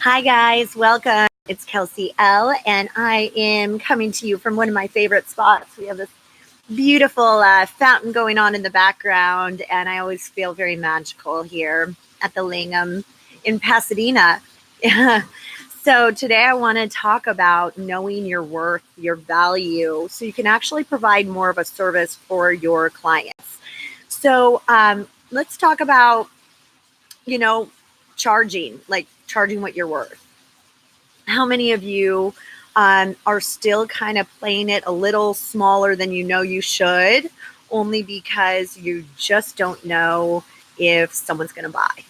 Hi, guys. Welcome. It's Kelsey L, and I am coming to you from one of my favorite spots. We have this beautiful fountain going on in the background, and I always feel very magical here at the Langham in Pasadena. So, today I want to talk about knowing your worth, your value, so you can actually provide more of a service for your clients. So, let's talk about, you know, charging what you're worth. How many of you are still kind of playing it a little smaller than you know you should, only because you just don't know if someone's going to buy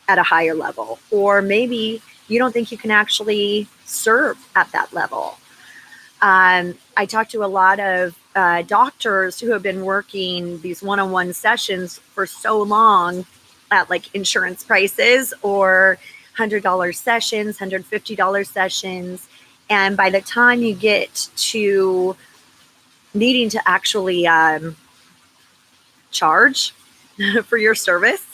at a higher level, or maybe you don't think you can actually serve at that level? I talk to a lot of doctors who have been working these one-on-one sessions for so long at like insurance prices or $100 sessions, $150 sessions. And by the time you get to needing to actually charge for your service,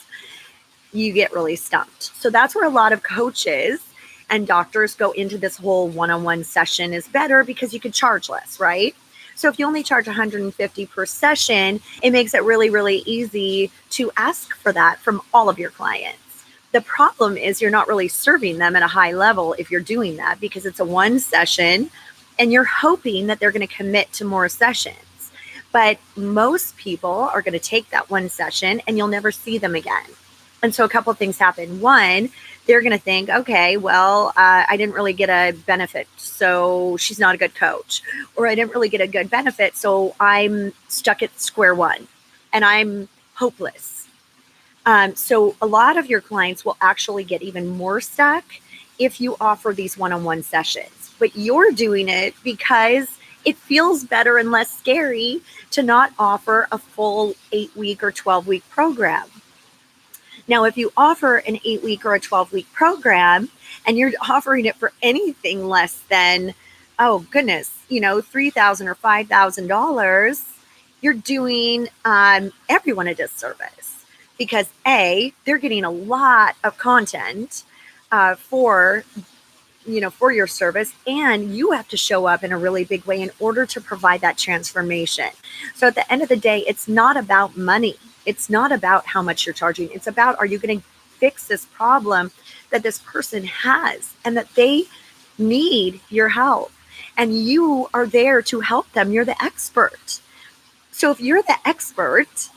you get really stumped. So that's where a lot of coaches and doctors go into this whole one-on-one session is better because you could charge less, right? So if you only charge $150 per session, it makes it really, really easy to ask for that from all of your clients. The problem is you're not really serving them at a high level if you're doing that, because it's a one session and you're hoping that they're going to commit to more sessions. But most people are going to take that one session and you'll never see them again. And so a couple of things happen. One, they're going to think, okay, well, I didn't really get a benefit, so she's not a good coach. Or I didn't really get a good benefit, so I'm stuck at square one and I'm hopeless. So a lot of your clients will actually get even more stuck if you offer these one-on-one sessions. But you're doing it because it feels better and less scary to not offer a full 8-week or 12-week program. Now, if you offer an 8-week or a 12-week program and you're offering it for anything less than, oh goodness, $3,000 or $5,000, you're doing everyone a disservice, because A, they're getting a lot of content for your service, and you have to show up in a really big way in order to provide that transformation. So at the end of the day, it's not about money. It's not about how much you're charging. It's about, are you going to fix this problem that this person has and that they need your help? And you are there to help them. You're the expert. So if you're the expert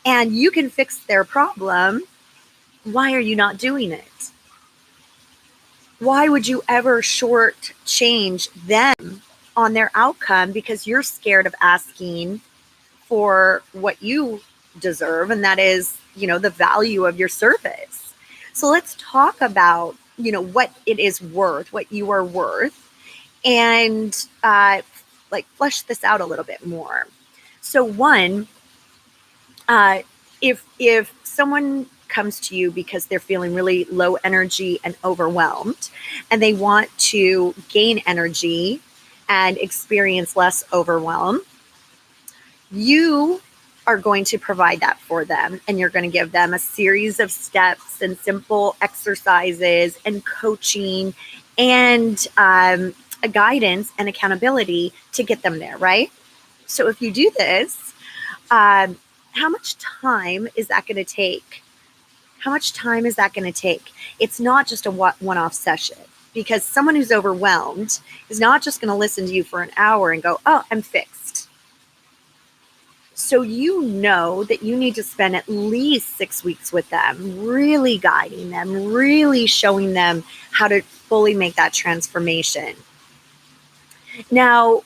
and you can fix their problem, why are you not doing it? Why would you ever shortchange them on their outcome because you're scared of asking for what you deserve, and that is, the value of your service? So let's talk about, what it is worth, what you are worth, and flesh this out a little bit more. So one, if someone comes to you because they're feeling really low energy and overwhelmed, and they want to gain energy and experience less overwhelm, you are going to provide that for them, and you're going to give them a series of steps and simple exercises and coaching and a guidance and accountability to get them there, right? So if you do this, how much time is that going to take? How much time is that going to take? It's not just a one-off session, because someone who's overwhelmed is not just going to listen to you for an hour and go, oh, I'm fixed. So you know that you need to spend at least 6 weeks with them, really guiding them, really showing them how to fully make that transformation. Now,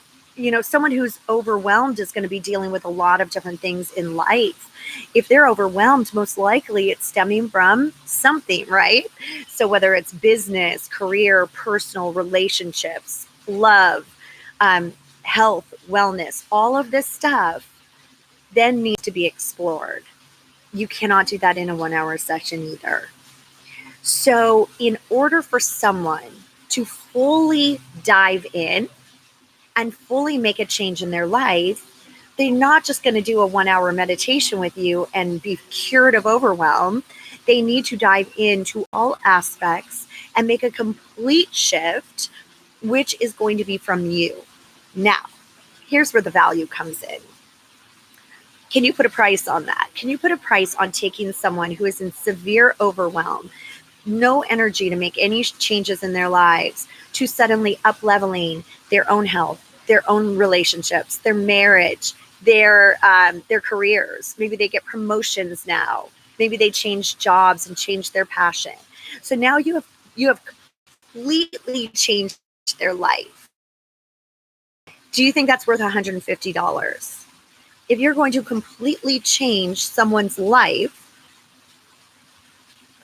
someone who's overwhelmed is going to be dealing with a lot of different things in life. If they're overwhelmed, most likely it's stemming from something, right? So whether it's business, career, personal, relationships, love, health, wellness, all of this stuff then needs to be explored. You cannot do that in a 1-hour session either. So in order for someone to fully dive in and fully make a change in their life, they're not just going to do a 1-hour meditation with you and be cured of overwhelm. They need to dive into all aspects and make a complete shift, which is going to be from you. Now, here's where the value comes in. Can you put a price on that? Can you put a price on taking someone who is in severe overwhelm, no energy to make any changes in their lives, to suddenly up leveling their own health, their own relationships, their marriage, their careers? Maybe they get promotions now. Maybe they change jobs and change their passion. So now you have completely changed their life. Do you think that's worth $150? If you're going to completely change someone's life,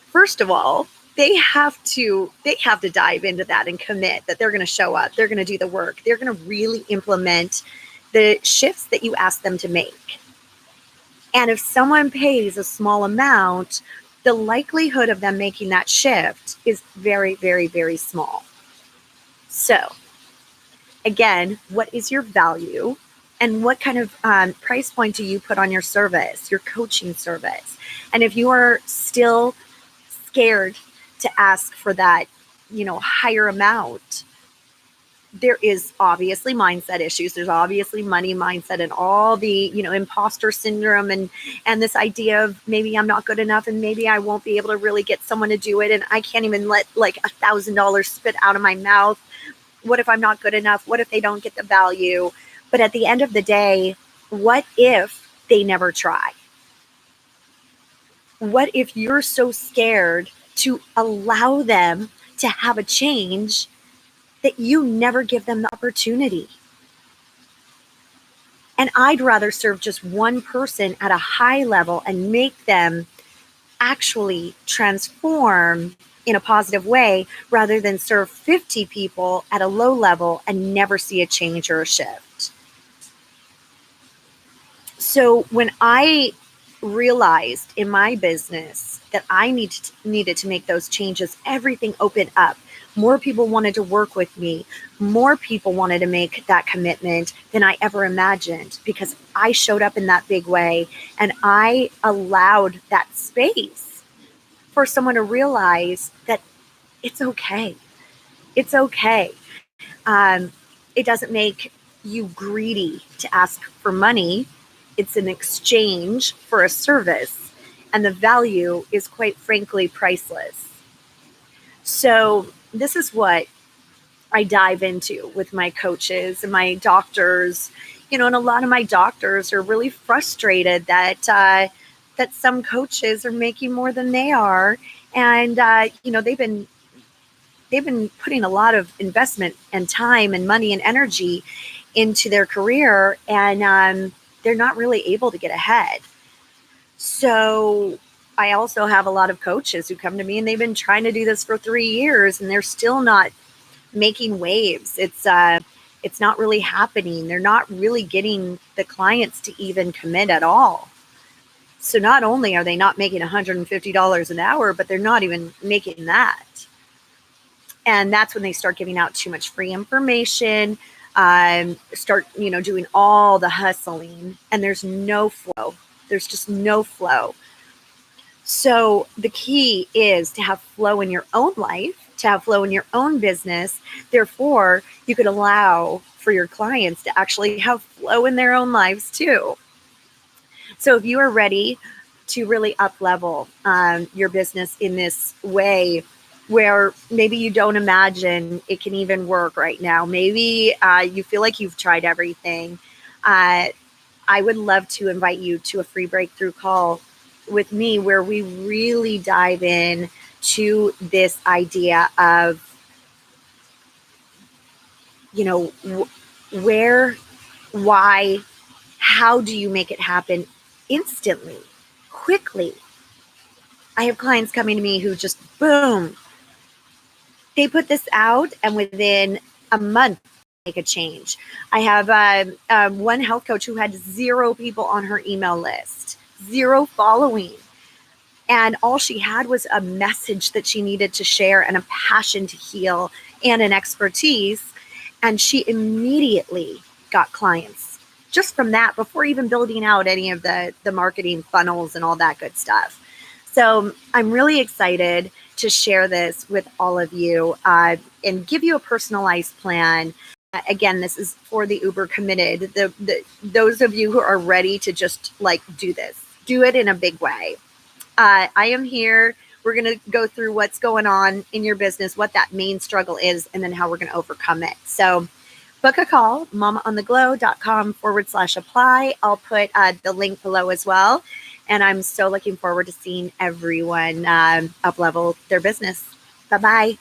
first of all, they have to dive into that and commit that they're going to show up, they're going to do the work, they're going to really implement the shifts that you ask them to make. And if someone pays a small amount, the likelihood of them making that shift is very, very, very small. So again, what is your value? And what kind of price point do you put on your service, your coaching service? And if you are still scared to ask for that, higher amount, there is obviously mindset issues. There's obviously money mindset and all the, imposter syndrome and this idea of maybe I'm not good enough and maybe I won't be able to really get someone to do it. And I can't even let like $1,000 spit out of my mouth. What if I'm not good enough? What if they don't get the value? But at the end of the day, what if they never try? What if you're so scared to allow them to have a change that you never give them the opportunity? And I'd rather serve just one person at a high level and make them actually transform in a positive way rather than serve 50 people at a low level and never see a change or a shift. So when I realized in my business that I needed to make those changes, everything opened up. More people wanted to work with me. More people wanted to make that commitment than I ever imagined because I showed up in that big way and I allowed that space for someone to realize that it's okay. It's okay. It doesn't make you greedy to ask for money. It's an exchange for a service, and the value is quite frankly priceless. So this is what I dive into with my coaches and my doctors, and a lot of my doctors are really frustrated that that some coaches are making more than they are, and they've been putting a lot of investment and time and money and energy into their career, and they're not really able to get ahead. So I also have a lot of coaches who come to me and they've been trying to do this for 3 years and they're still not making waves. It's not really happening. They're not really getting the clients to even commit at all. So not only are they not making $150 an hour, but they're not even making that. And that's when they start giving out too much free information, start, doing all the hustling, and there's no flow. There's just no flow. So the key is to have flow in your own life, to have flow in your own business. Therefore, you could allow for your clients to actually have flow in their own lives too. So if you are ready to really up level your business in this way, where maybe you don't imagine it can even work right now, maybe you feel like you've tried everything, I would love to invite you to a free breakthrough call with me where we really dive in to this idea of, where, why, how do you make it happen instantly, quickly. I have clients coming to me who just, boom, they put this out and within a month make a change. I have one health coach who had 0 people on her email list, 0 following. And all she had was a message that she needed to share and a passion to heal and an expertise. And she immediately got clients just from that before even building out any of the marketing funnels and all that good stuff. So I'm really excited to share this with all of you and give you a personalized plan. Again, this is for the uber committed. Those of you who are ready to just like do this, do it in a big way. I am here. We're going to go through what's going on in your business, what that main struggle is, and then how we're going to overcome it. So book a call, mamaontheglow.com/apply. I'll put the link below as well. And I'm so looking forward to seeing everyone up level their business. Bye-bye.